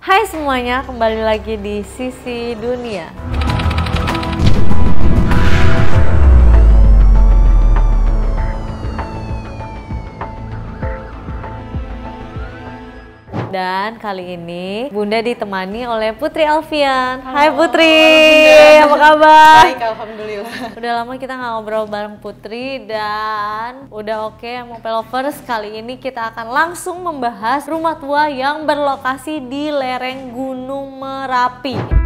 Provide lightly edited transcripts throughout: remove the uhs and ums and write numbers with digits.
Hai semuanya, kembali lagi di Sisi Dunia. Dan kali ini Bunda ditemani oleh Putri Alfian. Hai Putri, apa kabar? Baik, alhamdulillah. Udah lama kita nggak ngobrol bareng Putri dan udah oke Mopelovers. Kali ini kita akan langsung membahas rumah tua yang berlokasi di lereng Gunung Merapi.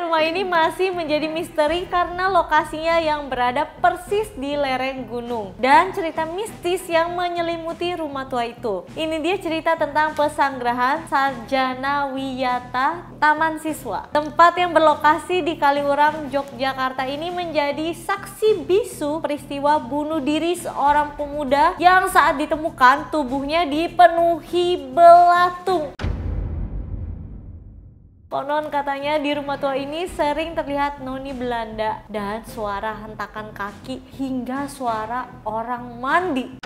Rumah ini masih menjadi misteri karena lokasinya yang berada persis di lereng gunung dan cerita mistis yang menyelimuti rumah tua itu. Ini dia cerita tentang Pesanggerahan Sarjana Wiyata Taman Siswa. Tempat yang berlokasi di Kaliurang, Yogyakarta ini menjadi saksi bisu peristiwa bunuh diri seorang pemuda yang saat ditemukan tubuhnya dipenuhi belatung. Konon katanya di rumah tua ini sering terlihat noni Belanda dan suara hentakan kaki hingga suara orang mandi.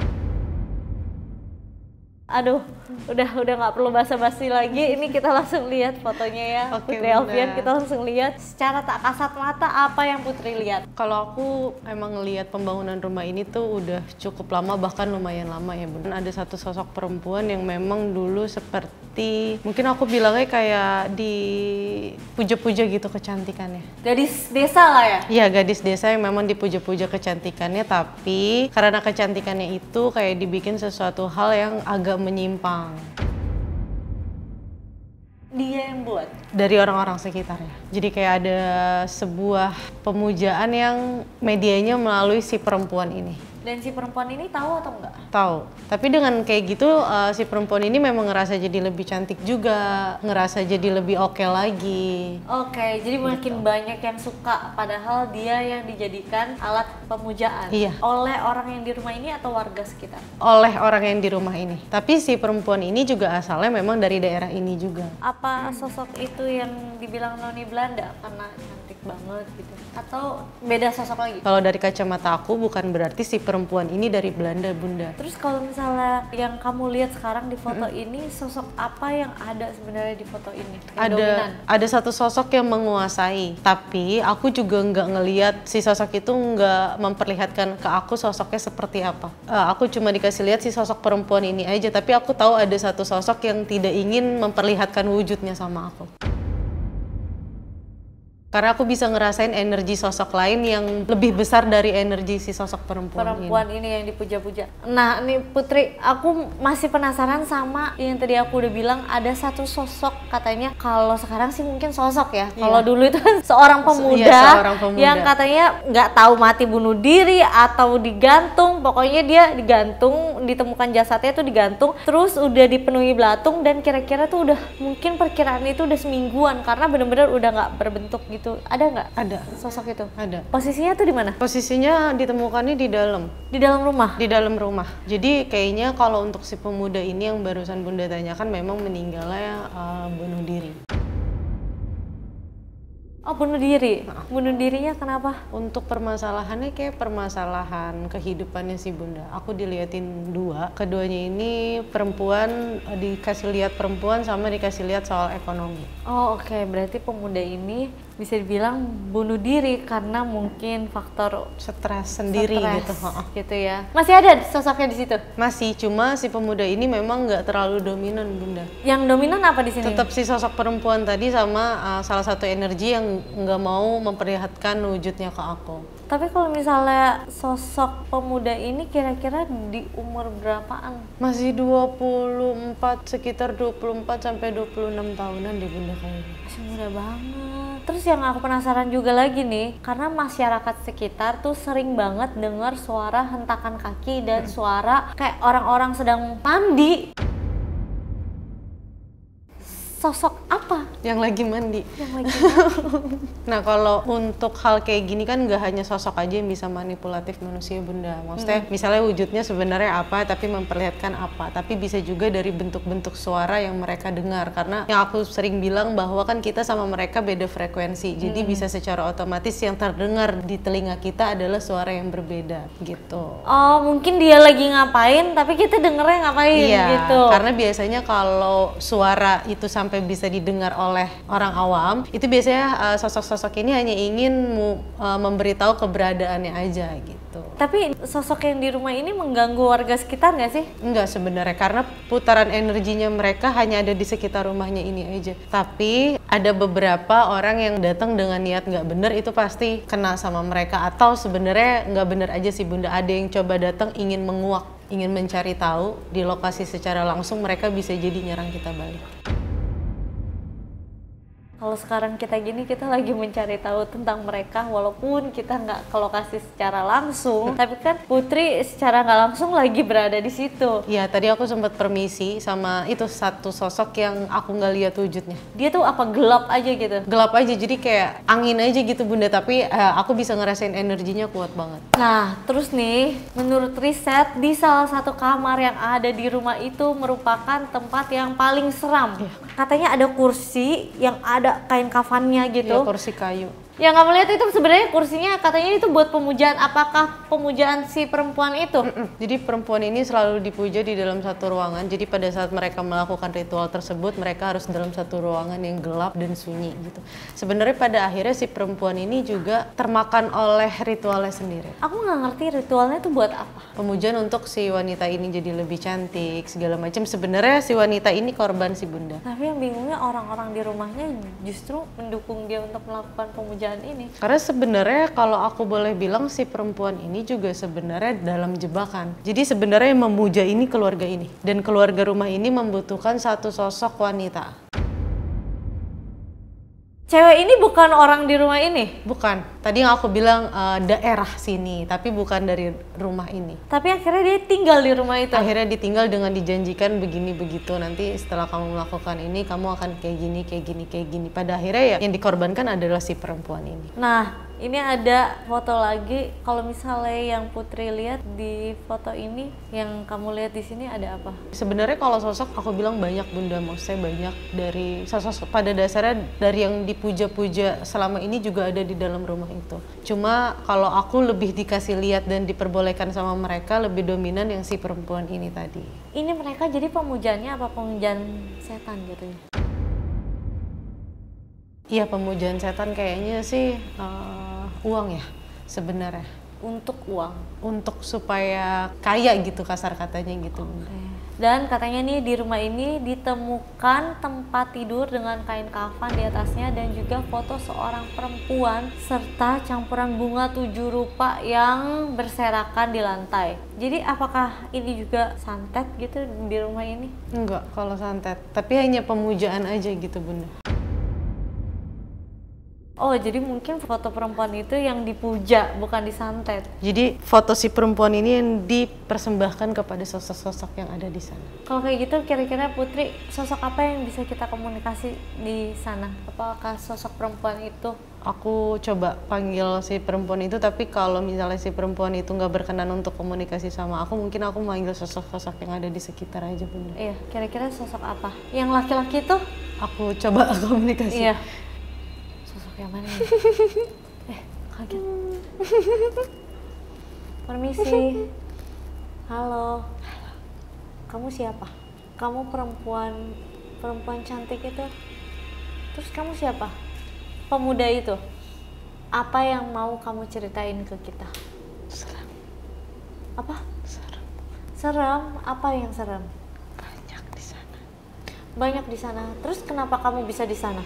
Aduh, udah nggak perlu basa-basi lagi. Ini kita langsung lihat fotonya ya, Oke, Putri Alfian. Kita langsung lihat secara tak kasat mata apa yang Putri lihat. Kalau aku emang ngelihat pembangunan rumah ini tuh udah cukup lama, bahkan lumayan lama ya Bun. Ada satu sosok perempuan yang memang dulu seperti, mungkin aku bilangnya kayak dipuja-puja gitu kecantikannya. Gadis desa lah ya? Iya, gadis desa yang memang dipuja-puja kecantikannya, tapi karena kecantikannya itu kayak dibikin sesuatu hal yang agak menyimpang. Dia yang buat? Dari orang-orang sekitarnya. Jadi kayak ada sebuah pemujaan yang medianya melalui si perempuan ini. Dan si perempuan ini tahu atau enggak? Tahu. Tapi dengan kayak gitu si perempuan ini memang ngerasa jadi lebih cantik juga, ngerasa jadi lebih oke lagi. Oke, jadi makin banyak yang suka, padahal dia yang dijadikan alat pemujaan. Iya. Oleh orang yang di rumah ini atau warga sekitar? Oleh orang yang di rumah ini. Tapi si perempuan ini juga asalnya memang dari daerah ini juga. Apa sosok itu yang dibilang noni Belanda karena cantik banget gitu? Atau beda sosok lagi? Kalau dari kacamata aku bukan berarti si perempuan ini dari Belanda, Bunda. Terus kalau misalnya yang kamu lihat sekarang di foto ini, sosok apa yang ada sebenarnya di foto ini? Yang dominan? Ada satu sosok yang menguasai, tapi aku juga nggak ngelihat si sosok itu nggak memperlihatkan ke aku sosoknya seperti apa. Aku cuma dikasih lihat si sosok perempuan ini aja, tapi aku tahu ada satu sosok yang tidak ingin memperlihatkan wujudnya sama aku. Karena aku bisa ngerasain energi sosok lain yang lebih besar dari energi si sosok perempuan ini yang dipuja-puja. Nah, nih Putri, aku masih penasaran sama yang tadi aku udah bilang, ada satu sosok katanya, kalau sekarang sih mungkin sosok ya. Iya. Kalau dulu itu seorang pemuda, seorang pemuda yang katanya nggak tahu mati bunuh diri atau digantung, pokoknya dia digantung, ditemukan jasadnya tuh digantung, terus udah dipenuhi belatung dan kira-kira tuh udah mungkin perkiraan itu udah semingguan karena bener-bener udah nggak berbentuk gitu. Ada nggak? Ada. Sosok itu? Ada. Posisinya tuh di mana? Posisinya ditemukannya di dalam. Di dalam rumah? Di dalam rumah. Jadi kayaknya kalau untuk si pemuda ini yang barusan Bunda tanyakan memang meninggalnya bunuh diri. Oh, bunuh diri? Bunuh dirinya kenapa? Untuk permasalahannya kayak permasalahan kehidupannya si Bunda. Aku diliatin dua. Keduanya ini perempuan, dikasih lihat perempuan sama dikasih lihat soal ekonomi. Oh oke, berarti pemuda ini bisa dibilang bunuh diri karena mungkin faktor Stres sendiri gitu. gitu ya. Masih ada sosoknya di situ? Masih, cuma si pemuda ini memang nggak terlalu dominan Bunda. Yang dominan apa di sini? Tetap si sosok perempuan tadi sama salah satu energi yang nggak mau memperlihatkan wujudnya ke aku. Tapi kalau misalnya sosok pemuda ini kira-kira di umur berapaan? Masih 24, sekitar 24 sampai 26 tahunan deh Bunda kayaknya. Masih muda banget. Terus yang aku penasaran juga lagi nih, karena masyarakat sekitar tuh sering banget dengar suara hentakan kaki dan suara kayak orang-orang sedang mandi. sosok apa yang lagi mandi. yang lagi Nah kalau untuk hal kayak gini kan nggak hanya sosok aja yang bisa manipulatif manusia Bunda. Maksudnya misalnya wujudnya sebenarnya apa tapi memperlihatkan apa. Tapi bisa juga dari bentuk-bentuk suara yang mereka dengar. Karena yang aku sering bilang bahwa kan kita sama mereka beda frekuensi. Jadi bisa secara otomatis yang terdengar di telinga kita adalah suara yang berbeda gitu. Oh mungkin dia lagi ngapain tapi kita dengernya ngapain Iya, gitu. karena biasanya kalau suara itu sampai bisa didengar oleh orang awam, itu biasanya sosok-sosok ini hanya ingin memberitahu keberadaannya aja gitu. Tapi sosok yang di rumah ini mengganggu warga sekitar nggak sih? Enggak sebenarnya, karena putaran energinya mereka hanya ada di sekitar rumahnya ini aja. Tapi ada beberapa orang yang datang dengan niat nggak bener, itu pasti kena sama mereka. Atau sebenarnya nggak bener aja sih Bunda, ada yang coba datang ingin menguak, ingin mencari tahu di lokasi secara langsung, mereka bisa jadi nyerang kita balik. Kalau sekarang kita gini, kita lagi mencari tahu tentang mereka walaupun kita nggak ke lokasi secara langsung, tapi kan Putri secara nggak langsung lagi berada di situ. Iya, tadi aku sempat permisi sama itu satu sosok yang aku nggak lihat wujudnya. Dia tuh apa gelap aja gitu? Gelap aja, jadi kayak angin aja gitu Bunda, tapi aku bisa ngerasain energinya kuat banget. Nah, terus nih, menurut riset di salah satu kamar yang ada di rumah itu merupakan tempat yang paling seram. Katanya ada kursi yang ada kain kafannya gitu. Iya, kursi kayu. Yang kamu lihat itu sebenarnya kursinya katanya itu buat pemujaan. Apakah pemujaan si perempuan itu? Jadi perempuan ini selalu dipuja di dalam satu ruangan. Jadi pada saat mereka melakukan ritual tersebut, mereka harus dalam satu ruangan yang gelap dan sunyi gitu. Sebenarnya pada akhirnya si perempuan ini juga termakan oleh ritualnya sendiri. Aku nggak ngerti ritualnya itu buat apa. Pemujaan untuk si wanita ini jadi lebih cantik segala macam. Sebenarnya si wanita ini korban si Bunda. Tapi yang bingungnya orang-orang di rumahnya justru mendukung dia untuk melakukan pemujaan ini. Karena sebenarnya kalau aku boleh bilang si perempuan ini juga sebenarnya dalam jebakan. Jadi sebenarnya yang memuja ini keluarga ini. Dan keluarga rumah ini membutuhkan satu sosok wanita. Cewek ini bukan orang di rumah ini? Bukan. Tadi yang aku bilang daerah sini, tapi bukan dari rumah ini. Tapi akhirnya dia tinggal di rumah itu? Akhirnya ditinggal dengan dijanjikan begini begitu. Nanti setelah kamu melakukan ini, kamu akan kayak gini, kayak gini, kayak gini. Pada akhirnya ya yang dikorbankan adalah si perempuan ini. Nah, ini ada foto lagi. Kalau misalnya yang Putri lihat di foto ini, yang kamu lihat di sini ada apa? Sebenarnya kalau sosok aku bilang banyak Bunda, maksudnya banyak dari sosok pada dasarnya dari yang dipuja-puja selama ini juga ada di dalam rumah itu. Cuma kalau aku lebih dikasih lihat dan diperbolehkan sama mereka, lebih dominan yang si perempuan ini tadi. Ini mereka jadi pemujanya apa pemujaan setan gitu ya? Iya, pemujaan setan kayaknya sih uang ya sebenarnya. Untuk uang? Untuk supaya kaya gitu kasar katanya gitu. Dan katanya nih di rumah ini ditemukan tempat tidur dengan kain kafan di atasnya dan juga foto seorang perempuan serta campuran bunga 7 rupa yang berserakan di lantai. Jadi apakah ini juga santet gitu di rumah ini? Enggak kalau santet, tapi hanya pemujaan aja gitu Bunda. Oh, jadi mungkin foto perempuan itu yang dipuja, bukan disantet. Jadi foto si perempuan ini yang dipersembahkan kepada sosok-sosok yang ada di sana. Kalau kayak gitu, kira-kira Putri, sosok apa yang bisa kita komunikasi di sana? Apakah sosok perempuan itu? Aku coba panggil si perempuan itu, tapi kalau misalnya si perempuan itu nggak berkenan untuk komunikasi sama aku, mungkin aku manggil sosok-sosok yang ada di sekitar aja Bunda. Iya, kira-kira sosok apa? Yang laki-laki itu? Aku coba komunikasi. Iya. Yang mana ya? Kaget. Permisi. Halo. Kamu siapa? Kamu perempuan cantik itu. Terus kamu siapa? Pemuda itu. Apa yang mau kamu ceritain ke kita? Serem. Apa? Serem. Serem? Apa yang serem? Banyak di sana. Banyak di sana. Terus kenapa kamu bisa di sana?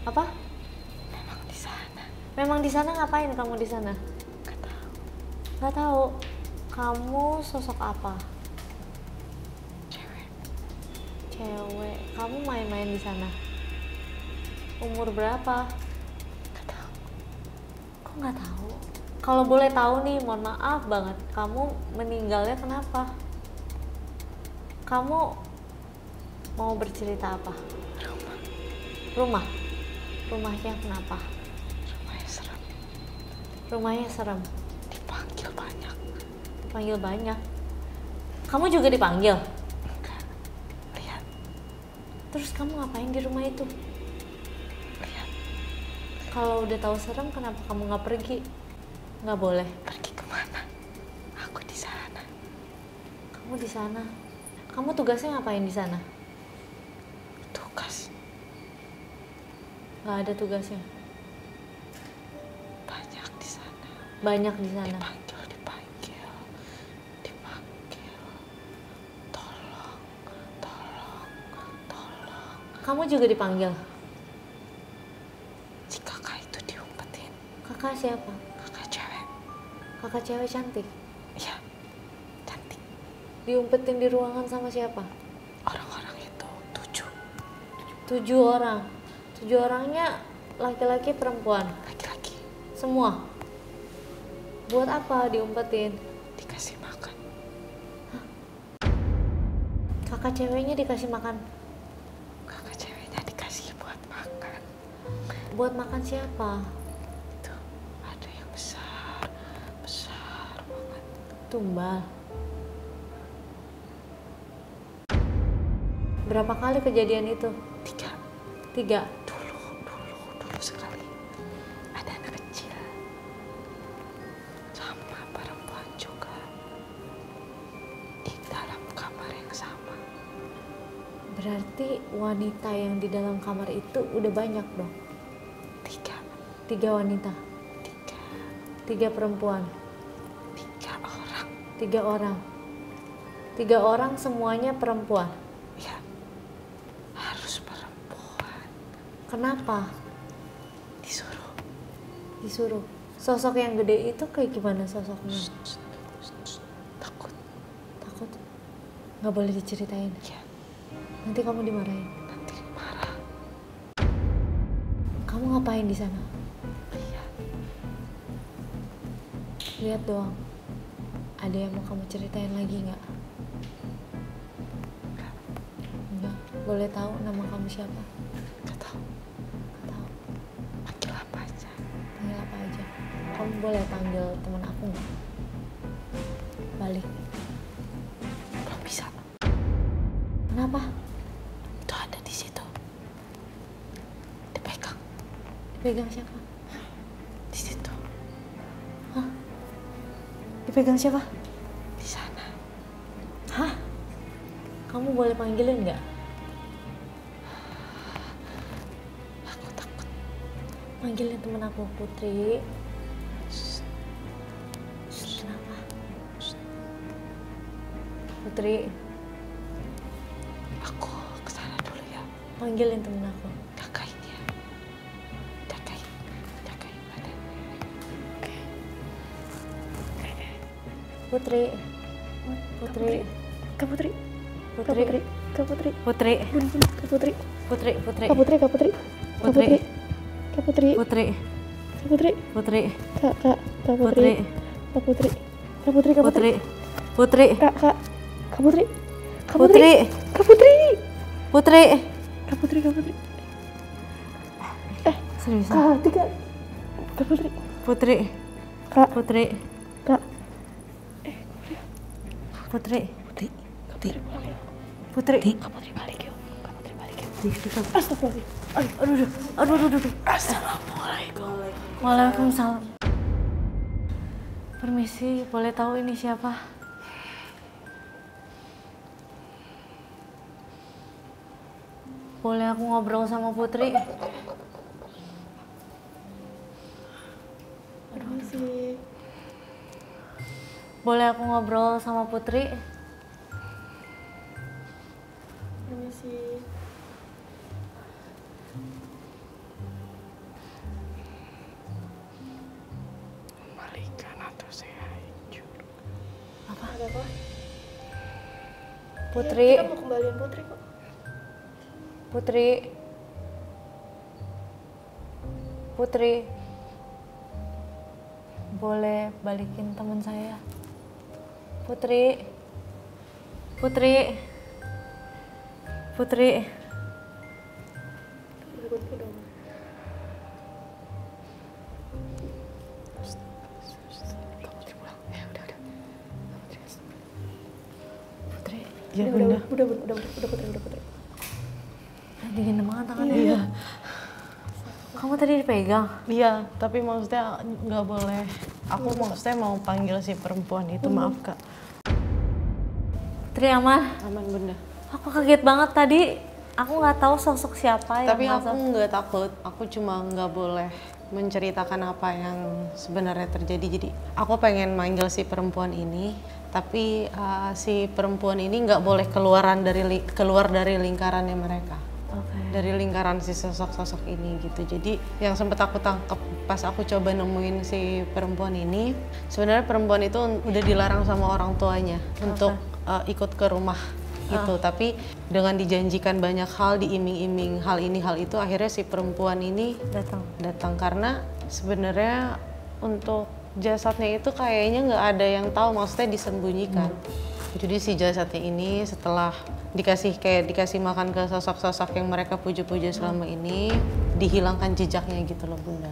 Apa? Memang di sana. Memang di sana, ngapain kamu di sana? Gak tahu. Gak tahu. Kamu sosok apa? Cewek. Cewek. Kamu main-main di sana. Umur berapa? Gak tahu. Kok nggak tahu? Kalau boleh tahu nih, mohon maaf banget. Kamu meninggalnya kenapa? Kamu Mau bercerita apa? Rumah. Rumah? Rumahnya kenapa? Rumahnya serem. Rumahnya serem. Dipanggil banyak. Dipanggil banyak. Kamu juga dipanggil? Enggak. Lihat. Terus kamu ngapain di rumah itu? Lihat. Kalau udah tahu serem, kenapa kamu nggak pergi? Nggak boleh. Pergi kemana? Aku di sana. Kamu di sana. Kamu tugasnya ngapain di sana? Tugas. Nggak ada tugasnya. Banyak di sana. Banyak di sana. Dipanggil. Tolong. Kamu juga dipanggil. Si kakak itu diumpetin. Kakak siapa? Kakak cewek. Kakak cewek cantik. Iya. Cantik. Diumpetin di ruangan sama siapa? Orang-orang itu 7. 7 orang. 7 orangnya laki-laki perempuan. Laki-laki. Semua. Buat apa diumpetin? Dikasih makan. Kakak ceweknya dikasih makan. Kakak ceweknya dikasih buat makan. Buat makan siapa? Tuh, ada yang besar banget. Tumbal. Berapa kali kejadian itu? 3. 3. Dulu sekali. Ada anak kecil. Sama perempuan juga. Di dalam kamar yang sama. Berarti wanita yang di dalam kamar itu udah banyak dong. 3. 3 wanita. 3 perempuan. 3 orang. 3 orang. 3 orang semuanya perempuan. Ya, harus perempuan. Kenapa? Disuruh. Sosok yang gede itu kayak gimana sosoknya? Takut. Takut? Nggak boleh diceritain. Ya, Nanti kamu dimarahin. nanti marah. Kamu ngapain di sana? Lihat. Lihat doang. Ada yang mau kamu ceritain lagi nggak? Nggak. Boleh tahu nama kamu siapa? Gak tahu. Nggak tahu. Panggil apa aja. Panggil apa aja. Kamu boleh panggil teman aku nggak? Balik. Belum bisa. Kenapa? Itu ada di situ. Dipegang. Dipegang siapa? Di situ. Hah? Dipegang siapa? Di sana. Hah? Kamu boleh panggilin nggak? Aku takut. Panggilin temen aku, Putri. Kenapa? Putri, Aku kesana dulu ya. panggilin temen aku. Jagain ya. Jagain badannya. Putri. Putri. Kak Putri, Putri. Kak Putri, Putri. Bun, Kak Putri, Putri. Putri. Kak Putri, Kak Putri, Kak Putri. Putri, Kak Putri, Putri. Kak Putri, Putri. Kak Putri. Putri, Kak Putri, Kak Putri, Kak Putri, Putri. Kak Putri, Kak Putri, Putri. Kak Putri, Putri. Kak Putri, Kak Putri, Serius. Kak Tiga, Kak Putri, Putri. Kak, Putri. Kak, Putri. Putri, Putri. Kak Putri balik yuk, Kak Putri balik yuk. Astagfirullah. Astagfirullahaladzim. Aduh. Assalamualaikum. Waalaikumsalam. Permisi, boleh tahu ini siapa? Boleh aku ngobrol sama Putri? Permisi. Boleh aku ngobrol sama Putri? Permisi. Kembalikan atau saya hancur. Apa? Ada apa? Putri. Kita mau kembaliin Putri kok. Putri. Putri. Boleh balikin teman saya? Putri. Putri. Putri. Putri. Ya Udah Bunda. Putri. Dingin banget tangannya. Iya. Kamu tadi dipegang? Iya, tapi maksudnya nggak boleh. Aku maksudnya mau panggil si perempuan itu, maaf Kak. Putri aman? Aman Bunda. Aku kaget banget tadi. Aku nggak tahu sosok siapa yang Tapi aku masuk. nggak takut, aku cuma nggak boleh menceritakan apa yang sebenarnya terjadi. Jadi aku pengen manggil si perempuan ini, tapi si perempuan ini nggak boleh keluar dari lingkarannya mereka. Oke. Dari lingkaran si sosok-sosok ini gitu. Jadi yang sempat aku tangkap pas aku coba nemuin si perempuan ini, sebenarnya perempuan itu udah dilarang sama orang tuanya untuk ikut ke rumah itu. Tapi dengan dijanjikan banyak hal, diiming-iming hal ini hal itu, akhirnya si perempuan ini datang karena sebenarnya untuk jasadnya itu kayaknya nggak ada yang tahu, maksudnya disembunyikan. Jadi si jasadnya ini setelah dikasih makan ke sosok-sosok yang mereka puja-puja selama ini, dihilangkan jejaknya gitu loh Bunda.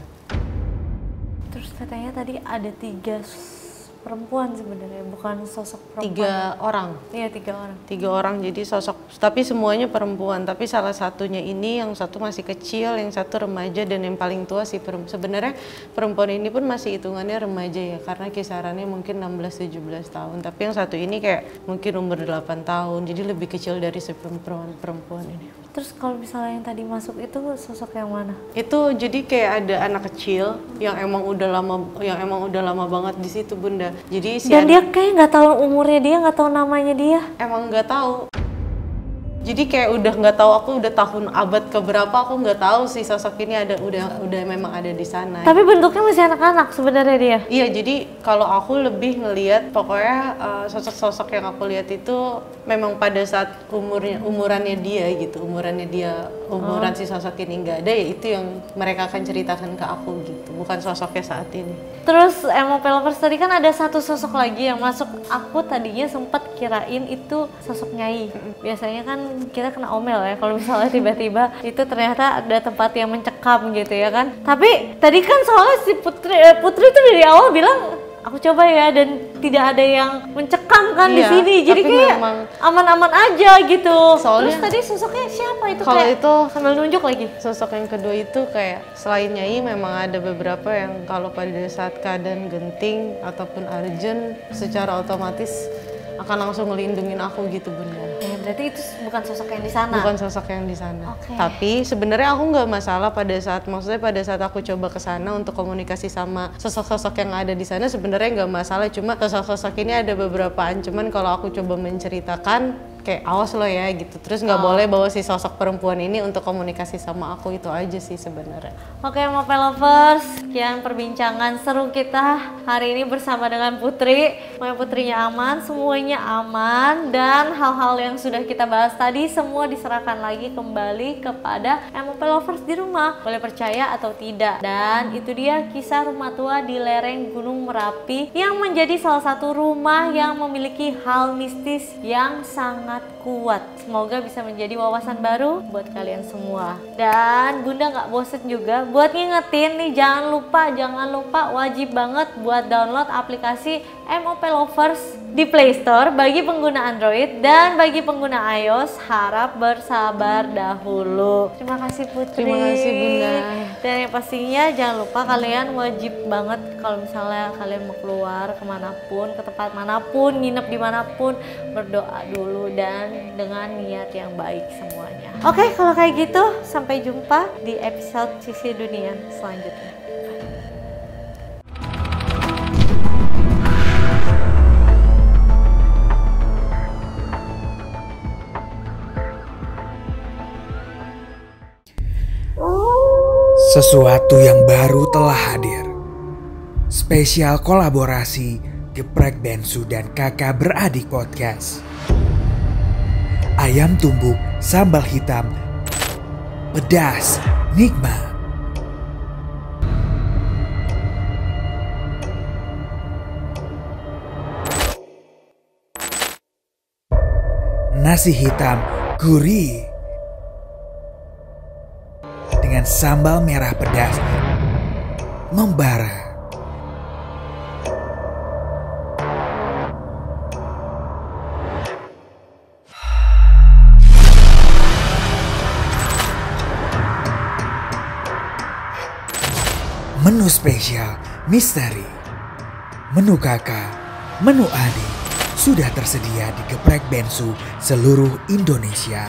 Terus katanya tadi ada 3 perempuan sebenarnya, bukan sosok perempuan. 3 orang. Iya, 3 orang. 3 orang, jadi sosok, tapi semuanya perempuan. Tapi salah satunya ini, yang satu masih kecil, yang satu remaja, dan yang paling tua si perempuan. Sebenarnya perempuan ini pun masih hitungannya remaja ya, karena kisarannya mungkin 16-17 tahun. Tapi yang satu ini kayak mungkin umur 8 tahun, jadi lebih kecil dari si perempuan ini. Terus kalau misalnya yang tadi masuk itu sosok yang mana? Itu jadi kayak ada anak kecil yang emang udah lama banget di situ Bunda. Jadi si Dan dia kayak nggak tahu umurnya dia, nggak tahu namanya dia. emang nggak tahu. Jadi kayak udah nggak tahu, aku udah tahun abad keberapa aku nggak tahu si sosok ini udah memang ada di sana. Tapi bentuknya masih anak-anak sebenarnya dia. Iya, jadi kalau aku lebih ngelihat pokoknya sosok-sosok yang aku lihat itu memang pada saat umurannya dia gitu, umuran si sosok ini nggak ada, ya itu yang mereka akan ceritakan ke aku gitu, bukan sosoknya saat ini. Terus MOP Lovers tadi kan ada satu sosok lagi yang masuk. Aku tadinya sempat kirain itu sosok Nyai. Biasanya kan kita kena omel ya kalau misalnya tiba-tiba itu ternyata ada tempat yang mencekam gitu ya kan. Tapi tadi kan soalnya si Putri tuh dari awal bilang aku coba ya, dan tidak ada yang mencekam kan di Iya, sini. Jadi tapi kayak memang aman-aman aja gitu. Soalnya- Terus tadi sosoknya siapa itu? Kalau kayak itu sambil nunjuk lagi. sosok yang kedua itu kayak selain Nyai memang ada beberapa yang kalau pada saat keadaan genting ataupun urgent secara otomatis akan langsung ngelindungin aku gitu Bunda. Ya, berarti itu bukan sosok yang di sana. Bukan sosok yang di sana. Oke. Tapi sebenarnya aku nggak masalah pada saat aku coba ke sana untuk komunikasi sama sosok-sosok yang ada di sana, sebenarnya nggak masalah. Cuma sosok-sosok ini ada beberapa ancaman kalau aku coba menceritakan, kayak awas lo ya gitu. Terus nggak boleh bawa si sosok perempuan ini untuk komunikasi sama aku, itu aja sih sebenarnya. Oke, MOP Lovers, sekian perbincangan seru kita hari ini bersama dengan Putri. Semoga Putrinya aman, semuanya aman, dan hal-hal yang sudah kita bahas tadi semua diserahkan lagi kembali kepada MOP Lovers di rumah. Boleh percaya atau tidak. Dan itu dia kisah rumah tua di lereng Gunung Merapi yang menjadi salah satu rumah yang memiliki hal mistis yang sangat kuat. Semoga bisa menjadi wawasan baru buat kalian semua. Dan Bunda nggak bosen juga buat ngingetin nih, jangan lupa wajib banget buat download aplikasi MOP Lovers di Play Store bagi pengguna Android, dan bagi pengguna iOS harap bersabar dahulu. Terima kasih Putri. Terima kasih Bunda. Dan yang pastinya jangan lupa kalian wajib banget kalau misalnya kalian mau keluar kemanapun, ke tempat manapun, nginep dimanapun, berdoa dulu dan dengan niat yang baik semuanya. Oke, kalau kayak gitu sampai jumpa di episode Sisi Dunia selanjutnya. Sesuatu yang baru telah hadir. Spesial kolaborasi Geprek Bensu dan Kakak Beradik Podcast. Ayam tumbuk sambal hitam, pedas, nikmat. Nasi hitam gurih. dengan sambal merah pedas membara. Menu spesial misteri, menu kakak, menu adik sudah tersedia di Geprek Bensu seluruh Indonesia.